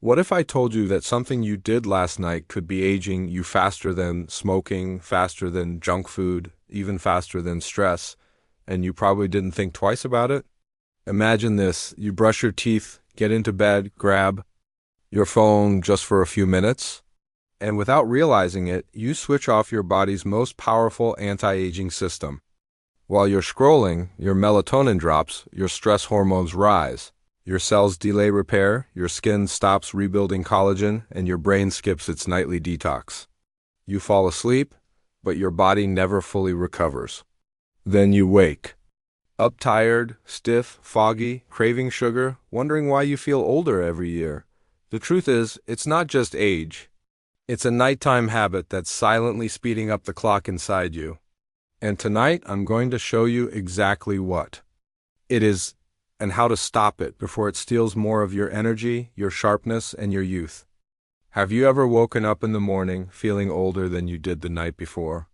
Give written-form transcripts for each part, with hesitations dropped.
What if I told you that something you did last night could be aging you faster than smoking, faster than junk food, even faster than stress, and you probably didn't think twice about it? Imagine this: you brush your teeth, get into bed, grab your phone just for a few minutes, and without realizing it, you switch off your body's most powerful anti-aging system. While you're scrolling, your melatonin drops, your stress hormones rise. Your cells delay repair, your skin stops rebuilding collagen, and your brain skips its nightly detox. You fall asleep, but your body never fully recovers. Then you wake up tired, stiff, foggy, craving sugar, wondering why you feel older every year. The truth is, it's not just age. It's a nighttime habit that's silently speeding up the clock inside you. And tonight, I'm going to show you exactly what it is and how to stop it before it steals more of your energy, your sharpness, and your youth. Have you ever woken up in the morning feeling older than you did the night before?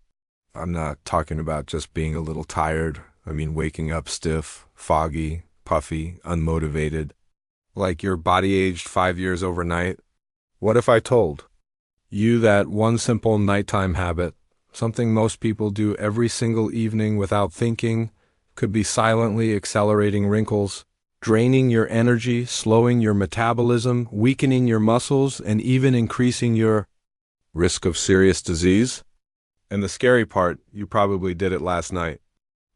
I'm not talking about just being a little tired. I mean waking up stiff, foggy, puffy, unmotivated, like your body aged 5 years overnight. What if I told you that one simple nighttime habit, something most people do every single evening without thinking, could be silently accelerating wrinkles, draining your energy, slowing your metabolism, weakening your muscles, and even increasing your risk of serious disease? And the scary part, you probably did it last night.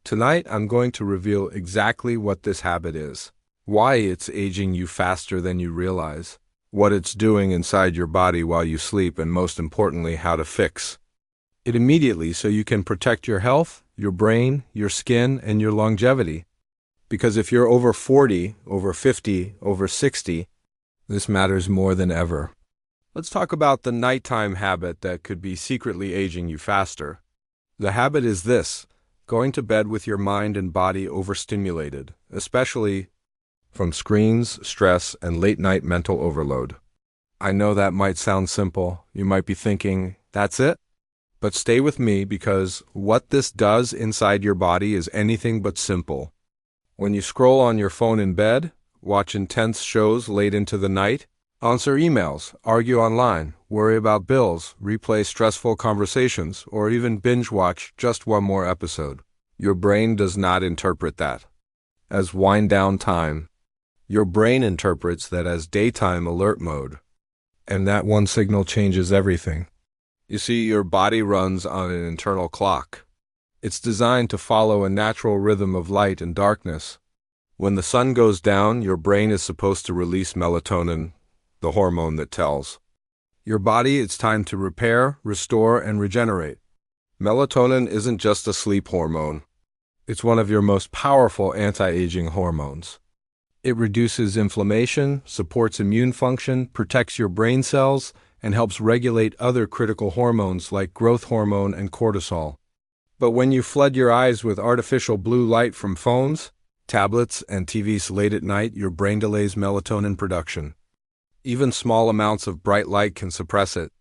Tonight, I'm going to reveal exactly what this habit is, why it's aging you faster than you realize, what it's doing inside your body while you sleep, and most importantly, how to fix it immediately so you can protect your health, your brain, your skin, and your longevity. Because if you're over 40, over 50, over 60, this matters more than ever. Let's talk about the nighttime habit that could be secretly aging you faster. The habit is this: going to bed with your mind and body overstimulated, especially from screens, stress, and late-night mental overload. I know that might sound simple. You might be thinking, that's it? But stay with me, because what this does inside your body is anything but simple. When you scroll on your phone in bed, watch intense shows late into the night, answer emails, argue online, worry about bills, replay stressful conversations, or even binge watch just one more episode, your brain does not interpret that as wind down time. Your brain interprets that as daytime alert mode. And that one signal changes everything. You see, your body runs on an internal clock. It's designed to follow a natural rhythm of light and darkness. When the sun goes down, your brain is supposed to release melatonin, the hormone that tells your body it's time to repair, restore, and regenerate. Melatonin isn't just a sleep hormone. It's one of your most powerful anti-aging hormones. It reduces inflammation, supports immune function, protects your brain cells, and helps regulate other critical hormones like growth hormone and cortisol. But when you flood your eyes with artificial blue light from phones, tablets, and TVs late at night, your brain delays melatonin production. Even small amounts of bright light can suppress it.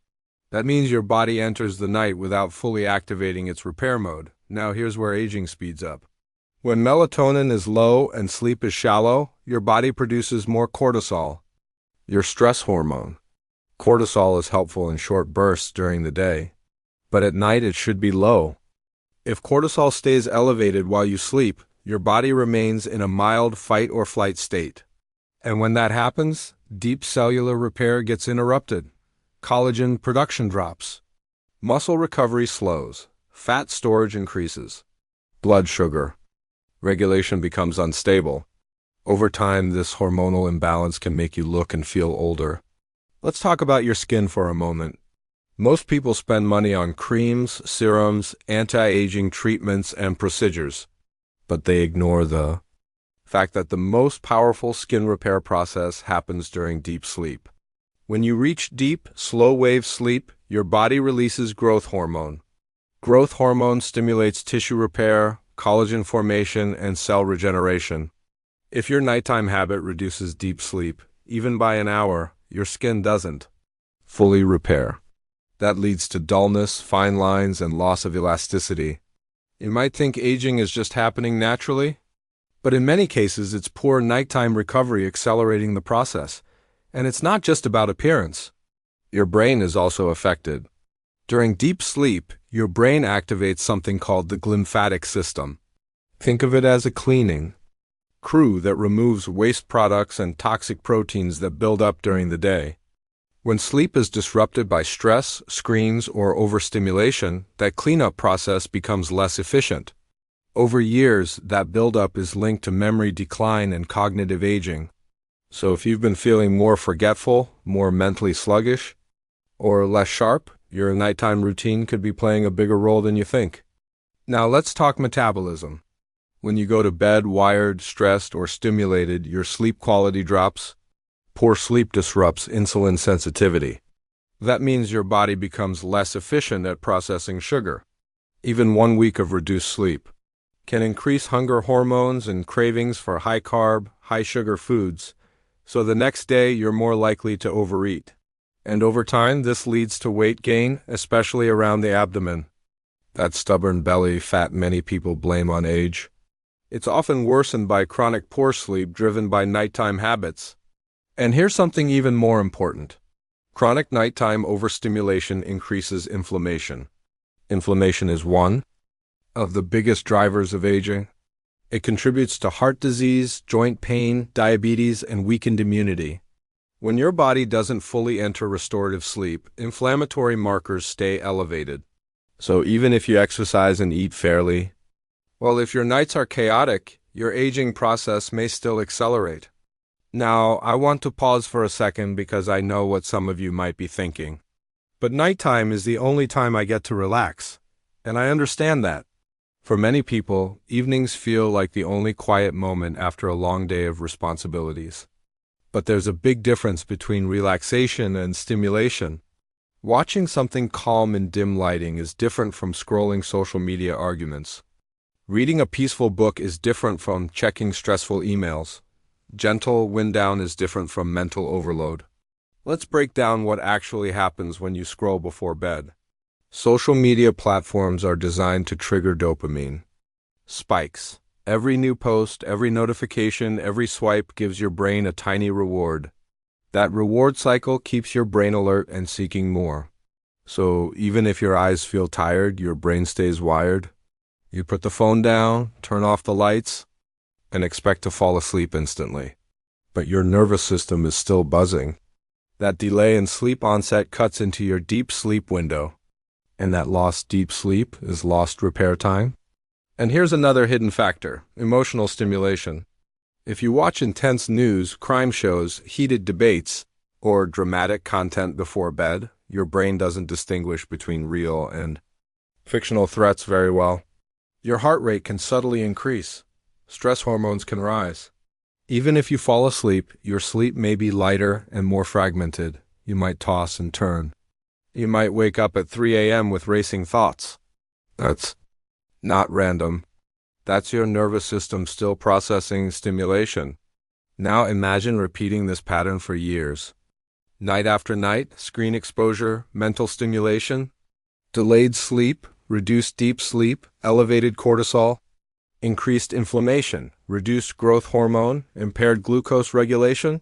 That means your body enters the night without fully activating its repair mode. Now here's where aging speeds up. When melatonin is low and sleep is shallow, your body produces more cortisol, your stress hormone. Cortisol is helpful in short bursts during the day, but at night it should be low. If cortisol stays elevated while you sleep, your body remains in a mild fight or flight state. And when that happens, deep cellular repair gets interrupted. Collagen production drops. Muscle recovery slows. Fat storage increases. Blood sugar regulation becomes unstable. Over time, this hormonal imbalance can make you look and feel older. Let's talk about your skin for a moment. Most people spend money on creams, serums, anti-aging treatments, and procedures, but they ignore the fact that the most powerful skin repair process happens during deep sleep. When you reach deep, slow-wave sleep, your body releases growth hormone. Growth hormone stimulates tissue repair, collagen formation, and cell regeneration. If your nighttime habit reduces deep sleep, even by an hour, your skin doesn't fully repair. That leads to dullness, fine lines, and loss of elasticity. You might think aging is just happening naturally, but in many cases it's poor nighttime recovery accelerating the process. And it's not just about appearance. Your brain is also affected. During deep sleep, your brain activates something called the glymphatic system. Think of it as a cleaning crew that removes waste products and toxic proteins that build up during the day. When sleep is disrupted by stress, screens, or overstimulation, that cleanup process becomes less efficient. Over years, that buildup is linked to memory decline and cognitive aging. So if you've been feeling more forgetful, more mentally sluggish, or less sharp, your nighttime routine could be playing a bigger role than you think. Now let's talk metabolism. When you go to bed wired, stressed, or stimulated, your sleep quality drops. Poor sleep disrupts insulin sensitivity. That means your body becomes less efficient at processing sugar. Even 1 week of reduced sleep can increase hunger hormones and cravings for high-carb, high-sugar foods, so the next day you're more likely to overeat. And over time, this leads to weight gain, especially around the abdomen. That stubborn belly fat many people blame on age. It's often worsened by chronic poor sleep driven by nighttime habits. And here's something even more important. Chronic nighttime overstimulation increases inflammation. Inflammation is one of the biggest drivers of aging. It contributes to heart disease, joint pain, diabetes, and weakened immunity. When your body doesn't fully enter restorative sleep, inflammatory markers stay elevated. So even if you exercise and eat fairly, well, if your nights are chaotic, your aging process may still accelerate. Now, I want to pause for a second because I know what some of you might be thinking. But nighttime is the only time I get to relax, and I understand that. For many people, evenings feel like the only quiet moment after a long day of responsibilities. But there's a big difference between relaxation and stimulation. Watching something calm in dim lighting is different from scrolling social media arguments. Reading a peaceful book is different from checking stressful emails. Gentle wind down is different from mental overload. Let's break down what actually happens when you scroll before bed. Social media platforms are designed to trigger dopamine spikes. Every new post, every notification, every swipe gives your brain a tiny reward. That reward cycle keeps your brain alert and seeking more. So even if your eyes feel tired, your brain stays wired. You put the phone down, turn off the lights, and expect to fall asleep instantly. But your nervous system is still buzzing. That delay in sleep onset cuts into your deep sleep window. And that lost deep sleep is lost repair time. And here's another hidden factor: emotional stimulation. If you watch intense news, crime shows, heated debates, or dramatic content before bed, your brain doesn't distinguish between real and fictional threats very well. Your heart rate can subtly increase. Stress hormones can rise. Even if you fall asleep, your sleep may be lighter and more fragmented. You might toss and turn. You might wake up at 3 a.m. with racing thoughts. That's not random. That's your nervous system still processing stimulation. Now imagine repeating this pattern for years. Night after night, screen exposure, mental stimulation, delayed sleep, reduced deep sleep, elevated cortisol, increased inflammation, reduced growth hormone, impaired glucose regulation.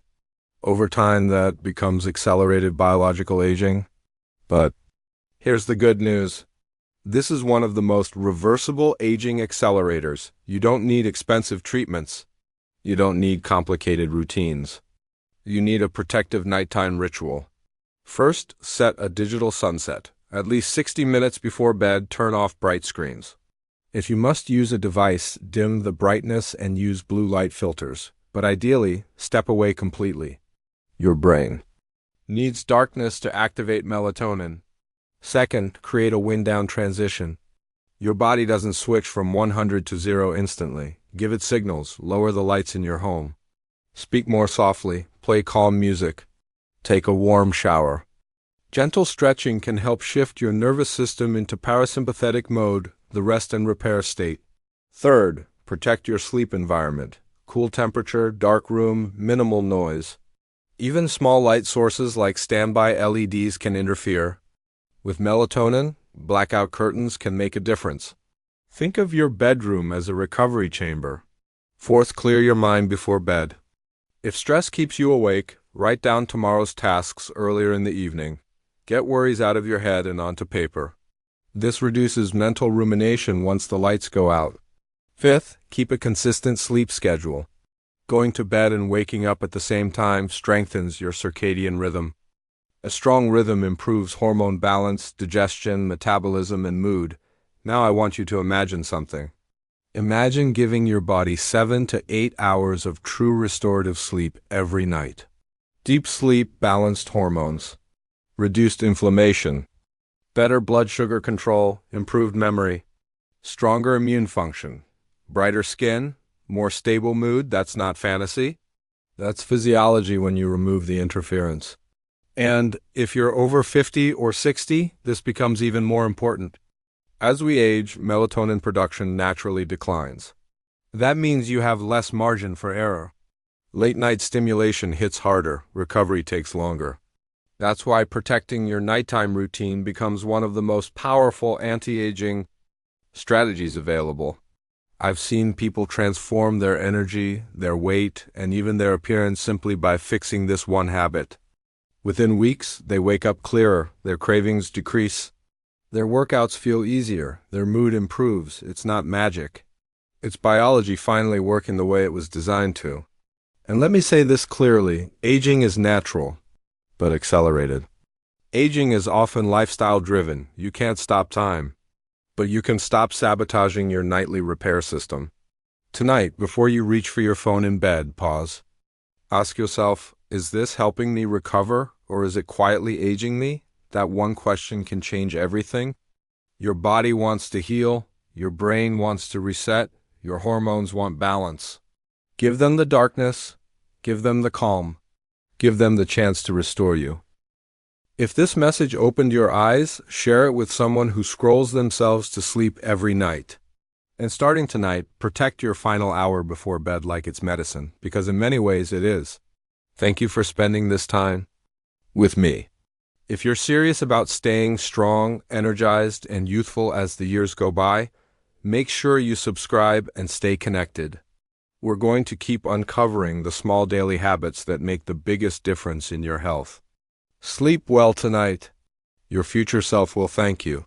Over time, that becomes accelerated biological aging. But here's the good news. This is one of the most reversible aging accelerators. You don't need expensive treatments. You don't need complicated routines. You need a protective nighttime ritual. First, set a digital sunset. At least 60 minutes before bed, turn off bright screens. If you must use a device, dim the brightness and use blue light filters. But ideally, step away completely. Your brain needs darkness to activate melatonin. Second, create a wind-down transition. Your body doesn't switch from 100 to 0 instantly. Give it signals. Lower the lights in your home. Speak more softly. Play calm music. Take a warm shower. Gentle stretching can help shift your nervous system into parasympathetic mode, the rest and repair state. Third, protect your sleep environment. Cool temperature, dark room, minimal noise. Even small light sources like standby LEDs can interfere. With melatonin, blackout curtains can make a difference. Think of your bedroom as a recovery chamber. Fourth, clear your mind before bed. If stress keeps you awake, Write down tomorrow's tasks earlier in the evening. Get worries out of your head and onto paper. This reduces mental rumination once the lights go out. Fifth, keep a consistent sleep schedule. Going to bed and waking up at the same time strengthens your circadian rhythm. A strong rhythm improves hormone balance, digestion, metabolism, and mood. Now I want you to imagine something. Imagine giving your body 7 to 8 hours of true restorative sleep every night. Deep sleep, balanced hormones, reduced inflammation, better blood sugar control, improved memory, stronger immune function, brighter skin, more stable mood. That's not fantasy. That's physiology when you remove the interference. And if you're over 50 or 60, this becomes even more important. As we age, melatonin production naturally declines. That means you have less margin for error. Late-night stimulation hits harder, recovery takes longer. That's why protecting your nighttime routine becomes one of the most powerful anti-aging strategies available. I've seen people transform their energy, their weight, and even their appearance simply by fixing this one habit. Within weeks, they wake up clearer, their cravings decrease, their workouts feel easier, their mood improves. It's not magic. It's biology finally working the way it was designed to. And let me say this clearly, aging is natural, but accelerated. Aging is often lifestyle-driven. You can't stop time, but you can stop sabotaging your nightly repair system. Tonight, before you reach for your phone in bed, pause. Ask yourself, is this helping me recover, or is it quietly aging me? That one question can change everything. Your body wants to heal, your brain wants to reset, your hormones want balance. Give them the darkness, give them the calm, give them the chance to restore you. If this message opened your eyes, share it with someone who scrolls themselves to sleep every night. And starting tonight, protect your final hour before bed like it's medicine, because in many ways it is. Thank you for spending this time with me. If you're serious about staying strong, energized, and youthful as the years go by, make sure you subscribe and stay connected. We're going to keep uncovering the small daily habits that make the biggest difference in your health. Sleep well tonight. Your future self will thank you.